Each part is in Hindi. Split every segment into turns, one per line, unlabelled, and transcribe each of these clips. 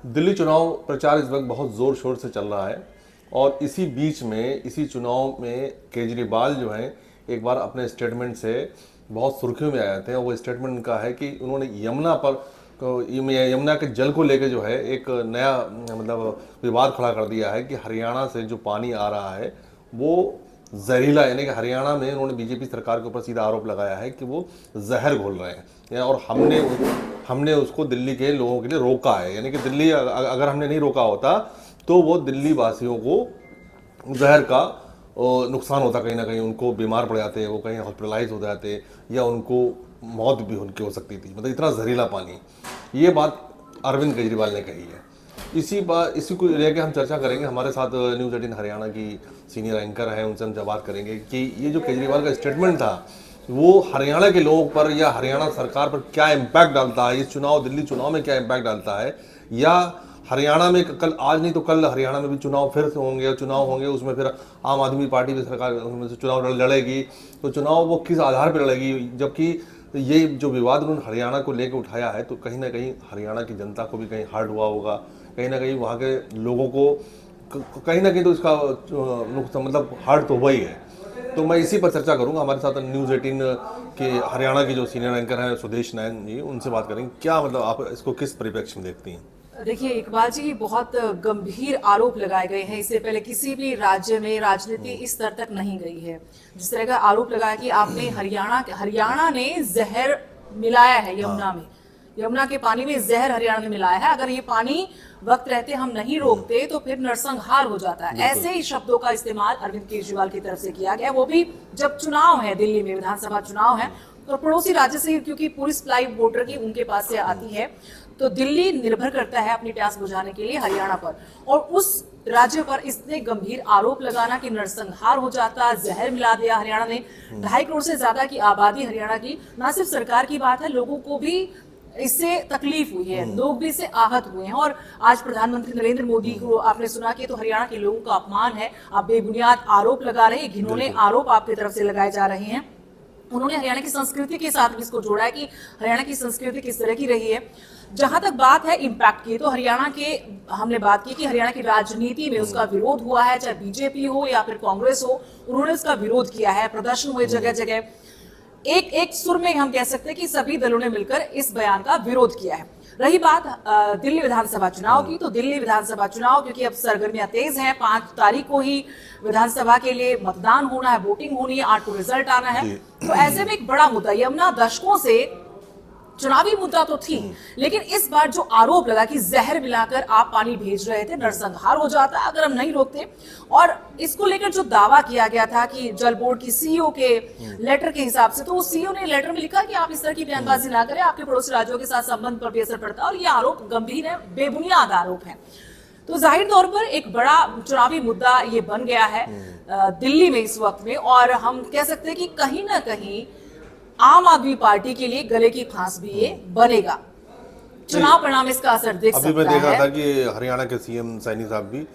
दिल्ली चुनाव प्रचार इस वक्त बहुत ज़ोर शोर से चल रहा है और इसी बीच में इसी चुनाव में केजरीवाल जो हैं एक बार अपने स्टेटमेंट से बहुत सुर्खियों में आए थे और वो स्टेटमेंट उनका है कि उन्होंने यमुना के जल को लेकर जो है एक नया मतलब विवाद खड़ा कर दिया है कि हरियाणा से जो पानी आ रहा है वो जहरीला, यानी कि हरियाणा में उन्होंने बीजेपी सरकार के ऊपर सीधा आरोप लगाया है कि वो जहर घोल रहे हैं और हमने उसको दिल्ली के लोगों के लिए रोका है। यानी कि दिल्ली अगर हमने नहीं रोका होता तो वो दिल्ली वासियों को जहर का नुकसान होता, कहीं ना कहीं उनको बीमार पड़ जाते, वो कहीं हॉस्पिटलाइज हो जाते या उनको मौत भी उनकी हो सकती थी। मतलब इतना जहरीला पानी, ये बात अरविंद केजरीवाल ने कही है। इसी को लेकर हम चर्चा करेंगे। हमारे साथ न्यूज़ 18 हरियाणा की सीनियर एंकर हैं, उनसे हम बात करेंगे कि ये जो केजरीवाल का स्टेटमेंट था वो हरियाणा के लोगों पर या हरियाणा सरकार पर क्या इम्पैक्ट डालता है, इस दिल्ली चुनाव में क्या इम्पैक्ट डालता है, या हरियाणा में कल, आज नहीं तो कल हरियाणा में भी चुनाव फिर से होंगे उसमें फिर आम आदमी पार्टी भी सरकार से चुनाव लड़ेगी, तो चुनाव वो किस आधार पर लड़ेगी। जबकि ये जो विवाद उन्होंने हरियाणा को लेकर उठाया है तो कहीं ना कहीं हरियाणा की जनता को भी कहीं हर्ट हुआ होगा, कहीं ना कहीं वहाँ के लोगों को कहीं ना कहीं तो इसका नुकसान मतलब हर्ट तो हुआ ही है। तो मैं इसी पर चर्चा करूंगा। हमारे साथ न्यूज़ 18 के हरियाणा की जो सीनियर एंकर हैं सुदेश नयन जी, उनसे बात करेंगे। क्या मतलब आप इसको किस परिप्रेक्ष्य में देखती हैं?
देखिए इकबाल जी, बहुत गंभीर आरोप लगाए गए हैं। इससे पहले किसी भी राज्य में राजनीति इस स्तर तक नहीं गई है। जिस तरह का आरोप लगाया कि आपने हरियाणा ने जहर मिलाया है यमुना में, यमुना के पानी में जहर हरियाणा ने मिलाया है। अगर ये पानी वक्त रहते हम नहीं रोकते तो फिर नरसंहार हो जाता है। ऐसे ही शब्दों का इस्तेमाल अरविंद केजरीवाल की तरफ से किया गया, वो भी जब चुनाव है, दिल्ली में विधानसभा चुनाव है और पड़ोसी राज्य से, क्योंकि पूरी सप्लाई वोटर की उनके पास से आती है, तो दिल्ली निर्भर करता है अपनी प्यास बुझाने के लिए हरियाणा पर। और उस राज्य पर इतने गंभीर आरोप लगाना कि नरसंहार हो जाता, जहर मिला दिया हरियाणा ने। 2.5 करोड़ से ज्यादा की आबादी हरियाणा की, ना सिर्फ सरकार की बात है, लोगों को भी इससे तकलीफ हुई है, लोग भी इससे आहत हुए हैं। और आज प्रधानमंत्री नरेंद्र मोदी को आपने सुना कि तो हरियाणा के लोगों का अपमान है, आप बेबुनियाद आरोप लगा रहे हैं, घिनौने आरोप आपकी तरफ से लगाए जा रहे हैं। उन्होंने हरियाणा की संस्कृति के साथ भी इसको जोड़ा है कि हरियाणा की संस्कृति किस तरह की रही है। जहां तक बात है इम्पैक्ट की, तो हरियाणा के हमने बात की कि हरियाणा की राजनीति में उसका विरोध हुआ है, चाहे बीजेपी हो या फिर कांग्रेस हो, उन्होंने उसका विरोध किया है, प्रदर्शन हुए जगह जगह। एक सुर में हम कह सकते हैं कि सभी दलों ने मिलकर इस बयान का विरोध किया है। रही बात दिल्ली विधानसभा चुनाव की, तो दिल्ली विधानसभा चुनाव क्योंकि अब सरगर्मियां तेज हैं, 5 तारीख को ही विधानसभा के लिए मतदान होना है, वोटिंग होनी है, 8 को रिजल्ट आना है। तो ऐसे में एक बड़ा मुद्दा, यमुना दशकों से चुनावी मुद्दा तो थी, लेकिन इस बार जो आरोप लगा कि जहर मिलाकर आप पानी भेज रहे थे, नरसंहार हो जाता अगर हम नहीं रोकते। और इसको लेकर जो दावा किया गया था कि जल बोर्ड की सीईओ के लेटर के हिसाब से, तो उस सीईओ ने लेटर में लिखा कि आप इस तरह की बयानबाजी ना करें, आपके पड़ोसी राज्यों के साथ संबंध पर भी असर पड़ता है और ये आरोप गंभीर है, बेबुनियाद आरोप है। तो जाहिर तौर पर एक बड़ा चुनावी मुद्दा ये बन गया है दिल्ली में इस वक्त में। और हम कह सकते हैं कि कहीं ना कहीं आम आदमी पार्टी के लिए गले की फांस भी ये बनेगा। चुनाव परिणाम इसका असर देख सकता है।
अभी मैं देख रहा था कि हरियाणा के सीएम सैनी साहब भी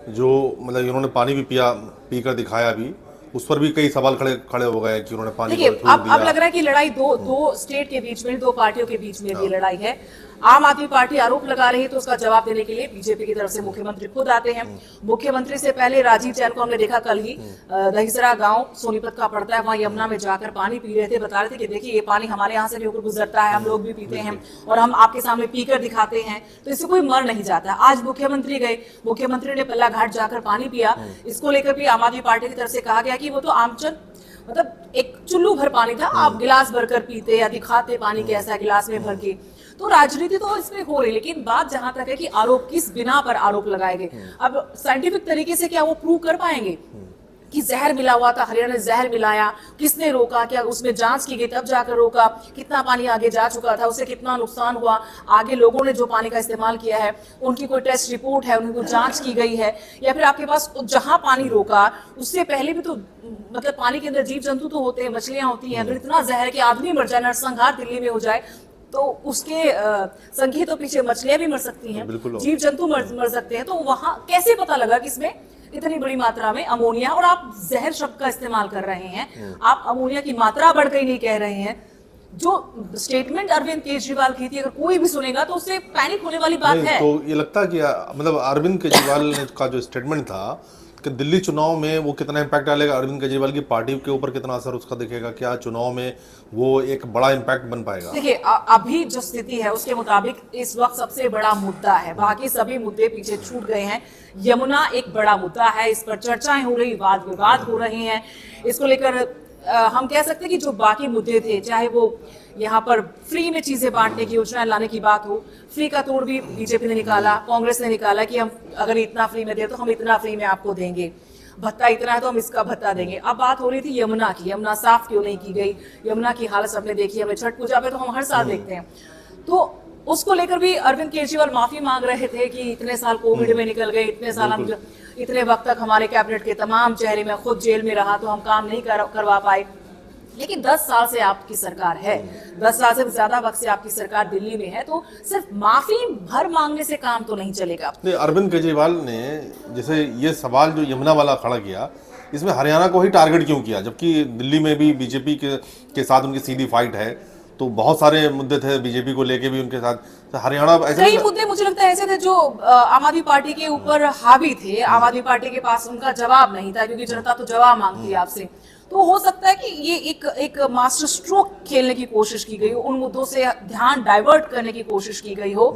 जो मतलब इन्होंने पानी भी पीकर दिखाया भी, उस पर भी कई सवाल खड़े हो गए कि उन्होंने पानी
देखिए अब लग रहा है कि लड़ाई दो स्टेट के बीच में, 2 पार्टियों के बीच में ये लड़ाई है। आम आदमी पार्टी आरोप लगा रही है तो उसका जवाब देने के लिए बीजेपी की तरफ से मुख्यमंत्री खुद आते हैं। मुख्यमंत्री से पहले राजीव जैन को हमने देखा कल ही, दहीसरा गांव सोनीपत का पड़ता है, वहां यमुना में जाकर पानी पी रहे थे, बता रहे थे कि देखिए ये पानी हमारे यहाँ से भी होकर गुजरता है, हम लोग भी पीते हैं और हम आपके सामने पीकर दिखाते हैं, तो इससे कोई मर नहीं जाता। आज मुख्यमंत्री गए, मुख्यमंत्री ने पल्ला घाट जाकर पानी पिया। इसको लेकर भी आम आदमी पार्टी की तरफ से कहा गया कि वो तो आमचन मतलब एक चुल्लू भर पानी था, आप गिलास भरकर पीते या दिखाते पानी कैसा गिलास में भर के। तो राजनीति तो इसमें हो रही, लेकिन बात जहां तक है कि आरोप किस बिना पर आरोप लगाए गए, अब साइंटिफिक तरीके से क्या वो प्रूव कर पाएंगे कि जहर मिला हुआ था, हरियाणा ने जहर मिलाया, किसने रोका, क्या उसमें जांच की गई तब जाकर रोका, कितना पानी आगे जा चुका था, उससे कितना नुकसान हुआ, आगे लोगों ने जो पानी का इस्तेमाल किया है उनकी कोई टेस्ट रिपोर्ट है, उनकी कोई जांच की गई है, या फिर आपके पास जहां पानी रोका उससे पहले भी तो मतलब पानी के अंदर जीव जंतु तो होते हैं, मछलियां होती हैं, अगर इतना जहर कि आदमी मर जाए, नरसंहार दिल्ली में हो जाए, तो उसके संख्या तो पीछे मछलियां भी मर सकती हैं, जीव जंतु मर सकते हैं। तो वहां कैसे पता लगा कि इसमें इतनी बड़ी मात्रा में अमोनिया, और आप जहर शब्द का इस्तेमाल कर रहे हैं, आप अमोनिया की मात्रा बढ़ गई नहीं कह रहे हैं, जो स्टेटमेंट अरविंद केजरीवाल की थी, अगर कोई भी सुनेगा तो उससे पैनिक होने वाली बात है।
तो ये लगता है कि मतलब अरविंद केजरीवाल ने का जो स्टेटमेंट था कि दिल्ली चुनाव में वो कितना इम्पैक्ट डालेगा, अरविंद केजरीवाल की पार्टी के ऊपर कितना असर उसका दिखेगा, क्या चुनाव में वो एक बड़ा इम्पैक्ट बन पाएगा?
देखिए, अभी जो स्थिति है उसके मुताबिक इस वक्त सबसे बड़ा मुद्दा है, बाकी सभी मुद्दे पीछे छूट गए हैं। यमुना एक बड़ा मुद्दा है, इस पर चर्चाएं हो रही, वाद विवाद हो रहे हैं। इसको लेकर हम कह सकते हैं कि जो बाकी मुद्दे थे, चाहे वो यहाँ पर फ्री में चीजें बांटने की योजना लाने की बात हो, फ्री का तोड़ भी बीजेपी ने निकाला, कांग्रेस ने निकाला कि हम अगर इतना फ्री में दे तो हम इतना फ्री में आपको देंगे, भत्ता इतना है तो हम इसका भत्ता देंगे। अब बात हो रही थी यमुना की, यमुना साफ क्यों नहीं की गई, यमुना की हालत सबने देखी, हमें छठ पूजा पे तो हम हर साल देखते हैं, तो उसको लेकर भी अरविंद केजरीवाल माफी मांग रहे थे कि इतने साल कोविड में निकल गए, इतने साल हम इतने वक्त तक हमारे कैबिनेट के तमाम चेहरे में खुद जेल में रहा तो हम काम नहीं करवा पाए। लेकिन 10 साल से आपकी सरकार है, 10 साल से ज्यादा वक्त से आपकी सरकार दिल्ली में है, तो सिर्फ माफी भर मांगने से काम तो नहीं चलेगा।
नहीं, अरविंद केजरीवाल ने जैसे ये सवाल जो यमुना वाला खड़ा किया, इसमें हरियाणा को ही टारगेट क्यों किया, जबकि दिल्ली में भी बीजेपी के साथ उनकी सीधी फाइट है, तो बहुत सारे मुद्दे थे बीजेपी को लेके भी उनके साथ, तो हरियाणा ऐसे
कई मुद्दे मुझे लगता है ऐसे थे जो आम आदमी पार्टी के ऊपर हावी थे, आम आदमी पार्टी के पास उनका जवाब नहीं था, क्योंकि जनता तो जवाब मांगती है आपसे। तो हो सकता है कि ये एक मास्टर स्ट्रोक खेलने की कोशिश की गई हो, उन मुद्दों से ध्यान डाइवर्ट करने की कोशिश की गई हो।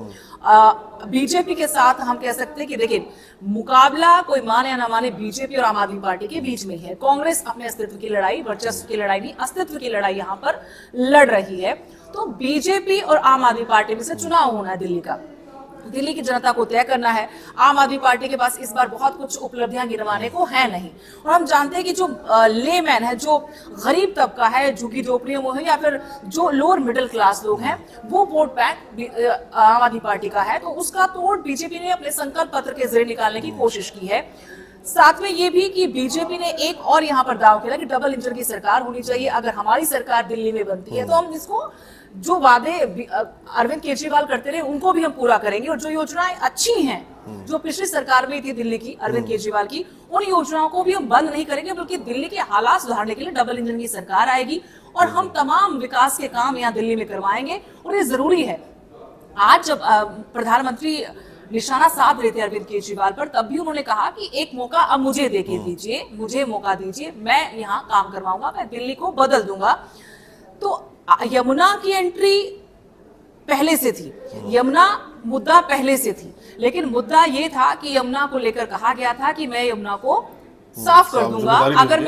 बीजेपी के साथ हम कह सकते हैं कि देखिए, मुकाबला कोई माने या ना माने बीजेपी और आम आदमी पार्टी के बीच में है। कांग्रेस अपने अस्तित्व की लड़ाई, वर्चस्व की लड़ाई नहीं, अस्तित्व की लड़ाई यहाँ पर लड़ रही है। तो बीजेपी और आम आदमी पार्टी में से चुनाव होना है दिल्ली का, दिल्ली की जनता को तय करना है। आम आदमी पार्टी के पास इस बार बहुत कुछ उपलब्धियां गिनवाने को है नहीं, और हम जानते हैं कि जो लेमैन है, जो गरीब तबका है, झुग्गी झोपड़ियों में है, या फिर जो लोअर मिडिल क्लास लोग हैं, वो वोट बैंक आम आदमी पार्टी का है, तो उसका तोड़ बीजेपी ने अपने संकल्प पत्र के जरिए निकालने की कोशिश की है। साथ में ये भी कि बीजेपी ने एक और यहाँ पर दाव खेला कि डबल इंजन की सरकार होनी चाहिए, अगर हमारी सरकार दिल्ली में बनती है तो हम इसको जो वादे अरविंद केजरीवाल करते रहे उनको भी हम पूरा करेंगे, और जो योजनाएं अच्छी हैं जो पिछली सरकार में थी दिल्ली की, अरविंद केजरीवाल की, उन योजनाओं को भी हम बंद नहीं करेंगे, बल्कि दिल्ली के हालात सुधारने के लिए डबल इंजन की सरकार आएगी और हम तमाम विकास के काम यहाँ दिल्ली में करवाएंगे। और ये जरूरी है। आज जब प्रधानमंत्री निशाना साध रहे थे अरविंद केजरीवाल पर, तब भी उन्होंने कहा कि एक मौका अब मुझे देके दीजिए, मुझे मौका दीजिए, मैं यहाँ काम करवाऊंगा, मैं दिल्ली को बदल दूंगा। तो यमुना की एंट्री पहले से थी, यमुना मुद्दा पहले से थी, लेकिन मुद्दा ये था कि यमुना को लेकर कहा गया था कि मैं यमुना को साफ कर दूंगा, अगर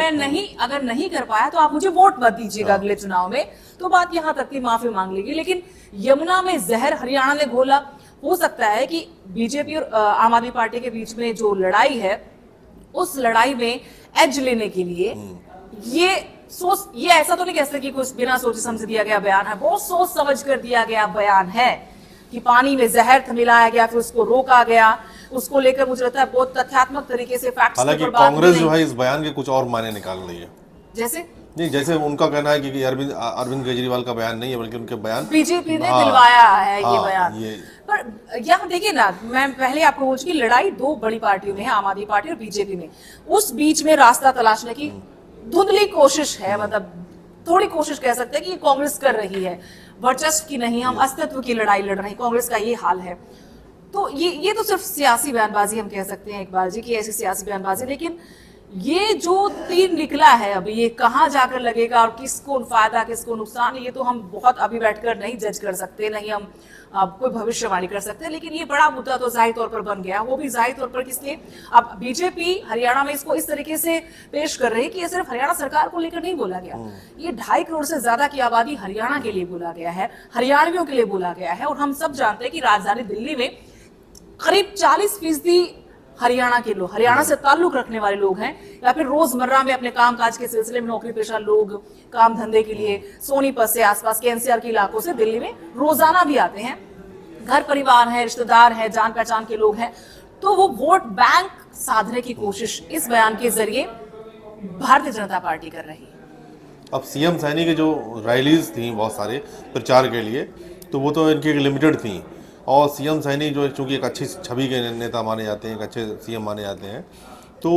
नहीं कर पाया तो आप मुझे वोट मत दीजिएगा अगले चुनाव में। तो बात यहाँ तक की माफी मांग ली गई, लेकिन यमुना में जहर हरियाणा ने घोला। हो सकता है कि बीजेपी और आम आदमी पार्टी के बीच में जो लड़ाई है, उस लड़ाई में एज लेने के लिए ये ऐसा तो नहीं कह सकते कि कुछ बिना सोचे समझे दिया गया बयान है, बहुत सोच समझ कर दिया गया बयान है कि पानी में जहर मिलाया गया, फिर उसको रोका गया। उसको लेकर मुझे लगता है बहुत तथ्यात्मक तरीके से फैक्ट्स।
हालांकि कांग्रेस जो है इस बयान के कुछ और मायने निकाल रही है, जैसे उनका कहना है कि अरविंद केजरीवाल का बयान नहीं है, बल्कि उनके बयान
बीजेपी ने दिलवाया है। ये बयान पर यहाँ देखिए ना, मैं पहले आपको बोल चुकी, लड़ाई दो बड़ी पार्टियों में है, आम आदमी पार्टी और बीजेपी में। उस बीच में रास्ता तलाशने की धुंधली कोशिश है, मतलब थोड़ी कोशिश कह सकते हैं कि कांग्रेस कर रही है, वर्चस्व की नहीं, हम अस्तित्व की लड़ाई लड़ रहे हैं, कांग्रेस का ये हाल है। तो ये तो सिर्फ सियासी बयानबाजी हम कह सकते हैं इकबाल जी की, ऐसी सियासी बयानबाजी। लेकिन ये जो तीर निकला है अभी, ये कहाँ जाकर लगेगा और किसको फायदा किसको नुकसान, ये तो हम बहुत अभी बैठकर नहीं जज कर सकते, नहीं हम कोई भविष्यवाणी कर सकते। लेकिन ये बड़ा मुद्दा तो जाहिर तौर पर बन गया, वो भी जाहिर तौर पर किसलिए, अब बीजेपी हरियाणा में इसको इस तरीके से पेश कर रही है कि ये सिर्फ हरियाणा सरकार को लेकर नहीं बोला गया, ये 2.5 करोड़ से ज्यादा की आबादी हरियाणा के लिए बोला गया है, हरियाणवियों के लिए बोला गया है। और हम सब जानते हैं कि राजधानी दिल्ली में करीब 40% हरियाणा के लोग, हरियाणा से ताल्लुक रखने वाले लोग हैं, या फिर रोजमर्रा में अपने कामकाज के सिलसिले में नौकरी पेशा लोग काम धंधे के लिए सोनीपत से आसपास के एनसीआर के इलाकों से दिल्ली में रोजाना भी आते हैं, घर परिवार है, रिश्तेदार है, जान पहचान के लोग हैं। तो वो वोट बैंक साधने की कोशिश इस बयान के जरिए भारतीय जनता पार्टी कर रही है।
अब सीएम सैनी के जो रैलीज थी बहुत सारे प्रचार के लिए, तो वो तो इनकी लिमिटेड थी, और सीएम सैनी जो चूँकि एक अच्छी छवि के नेता माने जाते हैं, एक अच्छे सीएम माने जाते हैं, तो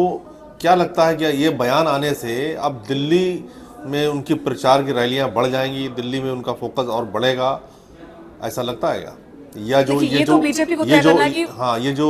क्या लगता है कि ये बयान आने से अब दिल्ली में उनकी प्रचार की रैलियां बढ़ जाएंगी, दिल्ली में उनका फोकस और बढ़ेगा, ऐसा लगता है क्या? या जो
देखिए,
ये
तो
जो
बीजेपी को
ये
तय
जो
करना है कि
हाँ, ये जो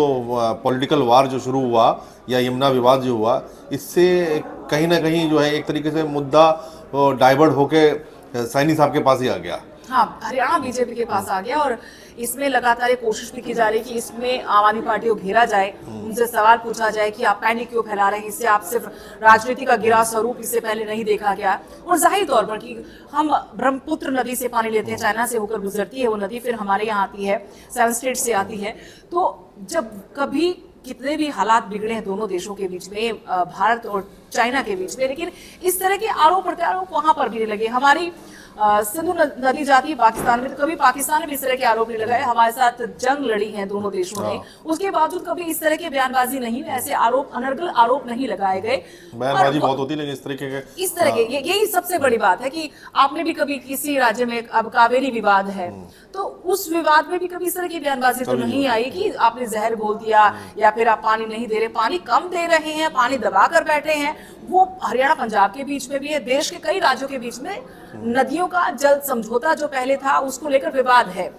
पॉलिटिकल वार जो शुरू हुआ या यमुना विवाद जो हुआ, इससे कहीं ना कहीं जो है एक तरीके से मुद्दा डाइवर्ट होके सैनी साहब के पास ही आ गया।
हाँ, हरियाणा बीजेपी के पास आ गया और इसमें लगातार ये कोशिश भी की जा रही है कि इसमें आम आदमी पार्टी को घेरा जाए, उनसे सवाल पूछा जाए कि आप पैनिक क्यों फैला रहे हैं, इससे आप सिर्फ राजनीति का गिरा स्वरूप इससे पहले नहीं देखा गया। और जाहिर तौर पर कि हम ब्रह्मपुत्र नदी से पानी लेते हैं, चाइना से होकर गुजरती है वो नदी, फिर हमारे यहाँ आती है, 7 स्टेट से आती है। तो जब कभी कितने भी हालात बिगड़े हैं दोनों देशों के बीच में, भारत और चाइना के बीच में, लेकिन इस तरह के आरोप प्रत्यारोप वहां पर भी नहीं लगे। हमारी सिंधु नदी जाती है पाकिस्तान में, तो कभी पाकिस्तान ने भी इस तरह के आरोप नहीं लगाए। हमारे साथ जंग लड़ी है दोनों देशों ने, उसके बावजूद कभी इस तरह के बयानबाजी नहीं, ऐसे आरोप, अनर्गल आरोप नहीं लगाए गए।
बयानबाजी बहुत होती है, लेकिन इस तरीके के
यही सबसे बड़ी बात है कि आपने भी कभी किसी राज्य में, अब कावेरी विवाद है, तो उस विवाद में भी कभी इस तरह की बयानबाजी तो नहीं आई कि आपने जहर घोल दिया या फिर आप पानी नहीं दे रहे, पानी कम दे रहे हैं, पानी दबा कर बैठे हैं। वो हरियाणा पंजाब के बीच में भी है, देश के कई राज्यों के बीच में नदियों का जल समझौता जो पहले था उसको लेकर विवाद है।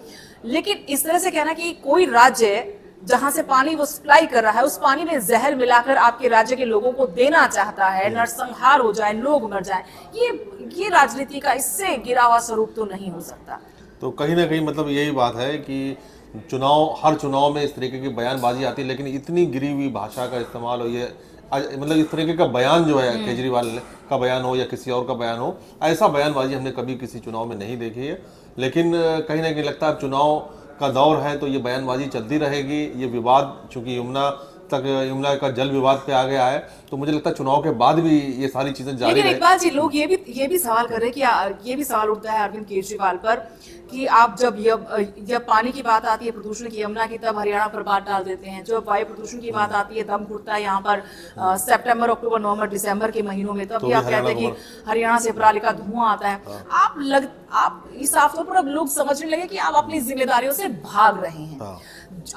लेकिन इस तरह से कहना कि कोई राज्य जहां से पानी वो सप्लाई कर रहा है उस पानी में जहर मिलाकर आपके राज्य के लोगों को देना चाहता है, नरसंहार हो जाए, लोग मर जाए, ये राजनीति का इससे गिरा हुआ स्वरूप तो नहीं हो सकता।
तो कहीं ना कहीं मतलब यही बात है कि हर चुनाव में इस तरीके की बयानबाजी आती है, लेकिन इतनी गिरी हुई भाषा का इस्तेमाल हो, ये मतलब इस तरीके का बयान जो है, केजरीवाल का बयान हो या किसी और का बयान हो, ऐसा बयानबाजी हमने कभी किसी चुनाव में नहीं देखी है। लेकिन कहीं ना कहीं लगता है अब चुनाव का दौर है तो ये बयानबाजी चलती रहेगी। ये विवाद चूंकि यमुना का जल विवाद पे आ गया है, तो मुझे लगता है चुनाव के बाद भी ये सारी चीजें जारी
लेकिन
रहे।
इकबाल जी, लोग ये भी सवाल कर रहे हैं कि ये भी सवाल उठता है अरविंद केजरीवाल पर कि आप जब पानी की बात आती है, प्रदूषण की, यमुना की, तब हरियाणा पर बात डाल देते हैं। जब वायु प्रदूषण की बात आती है, दम घुटता है यहाँ पर सितंबर, अक्टूबर, नवंबर, दिसंबर के महीनों में, तब भी आप कहते हैं कि हरियाणा से पराली का धुआं आता है। आप इस साफ तौर पर अब लोग समझने लगे कि आप अपनी जिम्मेदारियों से भाग रहे हैं।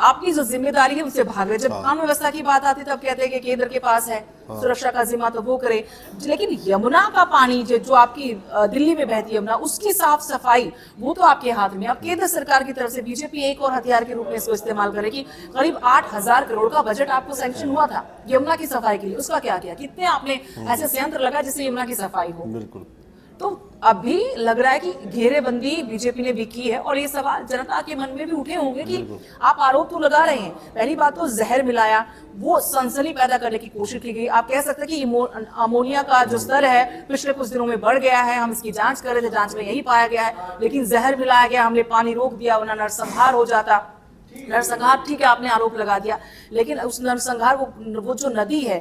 आपकी जो जिम्मेदारी है उससे भाग रहे। जब कानून व्यवस्था की बात आती है तब कहते हैं कि केंद्र के पास है, सुरक्षा का जिम्मा तो वो करे। लेकिन यमुना का पानी जो आपकी दिल्ली में बहती है यमुना, उसकी साफ सफाई वो तो आपके हाथ में। अब केंद्र सरकार की तरफ से बीजेपी एक और हथियार के रूप में इसको इस्तेमाल करेगी। करीब 8,000 करोड़ का बजट आपको सैंक्शन हुआ था यमुना की सफाई के लिए, उसका क्या किया? कितने आपने ऐसे संयंत्र लगा जिससे यमुना की सफाई हो?
बिल्कुल।
तो अभी लग रहा है कि घेरेबंदी बीजेपी ने भी की है और ये सवाल जनता के मन में भी उठे होंगे कि आप आरोप तो लगा रहे हैं, पहली बात तो जहर मिलाया, वो सनसनी पैदा करने की कोशिश की गई। आप कह सकते हैं कि अमोनिया का जो स्तर है पिछले कुछ दिनों में बढ़ गया है, हम इसकी जांच कर रहे थे, जांच में यही पाया गया है, लेकिन जहर मिलाया गया, हमने पानी रोक दिया वरना नरसंहार हो जाता। नरसंहार ठीक है, आपने आरोप लगा दिया, लेकिन उस नरसंहार वो जो नदी है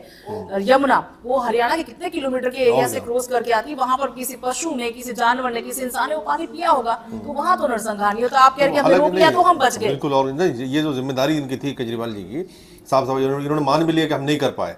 यमुना, वो हरियाणा के कितने किलोमीटर के एरिया से क्रॉस करके आती है। वहां पर किसी पशु ने, किसी जानवर ने, किसी इंसान ने वो पानी पिया होगा, तो वहां तो नरसंहार नहीं होता। आप कह रहे हैं हमने रोक लिया तो हम बच गए।
बिल्कुल। और नहीं, ये जो जिम्मेदारी इनकी थी केजरीवाल जी की, साफ साफ इन्होंने मान भी लिया कि हम नहीं कर पाए,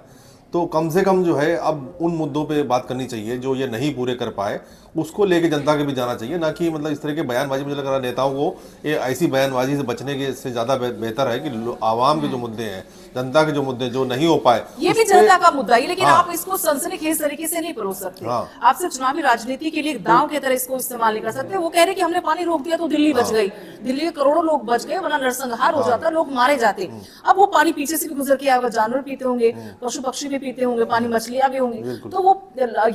तो कम से कम जो है अब उन मुद्दों पे बात करनी चाहिए जो ये नहीं पूरे कर पाए, उसको लेके जनता के भी जाना चाहिए, ना कि मतलब इस तरह के बयानबाजी। मुझे लग रहा है नेताओं को ये ऐसी बयानबाजी से बचने के से ज्यादा बेहतर है कि आवाम के जो मुद्दे हैं, जनता के जो मुद्दे जो नहीं हो पाए,
ये भी जनता का मुद्दा है, लेकिन आप इसको सनसनीखेज तरीके से नहीं परोस सकते। आप सिर्फ चुनावी राजनीति के लिए दांव की तरह इसको इस्तेमाल नहीं कर सकते। वो कह रहे कि हमने पानी रोक दिया तो दिल्ली बच गई, दिल्ली के करोड़ों लोग बच गए, वरना नरसंहार हो जाता, लोग मारे जाते। अब वो पानी पीछे से भी गुजर के आएगा, जानवर पीते होंगे, पशु पक्षी भी पीते होंगे पानी, मछलियां भी होंगी, तो वो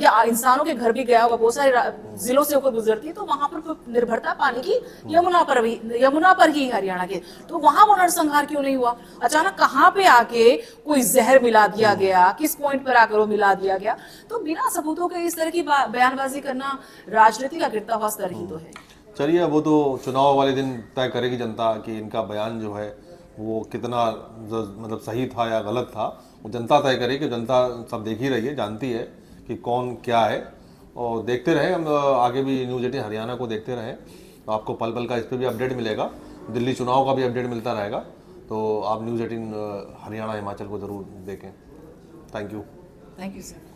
या इंसानों के घर भी गया होगा, बहुत सारे जिलों से होकर गुजरती है, तो वहां पर निर्भरता पानी की यमुना पर ही हरियाणा के, तो वहां वो नरसंहार क्यों नहीं हुआ? अचानक कहां पे आके कोई जहर मिला दिया गया, किस पॉइंट पर आकर वो मिला दिया गया? तो बिना सबूतों के इस तरह की बयानबाजी करना राजनीति का गिरता हुआ स्तर ही तो है।
चलिए, वो तो चुनाव वाले दिन तय करेगी जनता कि इनका बयान जो है वो कितना मतलब सही था या गलत था, वो जनता तय करेगी। जनता सब देख ही रही है, जानती है कि कौन क्या है, और देखते रहे हम आगे भी न्यूज़ 18 हरियाणा को देखते रहे, तो आपको पल पल का इस पर भी अपडेट मिलेगा, दिल्ली चुनाव का भी अपडेट मिलता रहेगा, तो आप न्यूज़ 18 हरियाणा हिमाचल को ज़रूर देखें। Thank you
sir.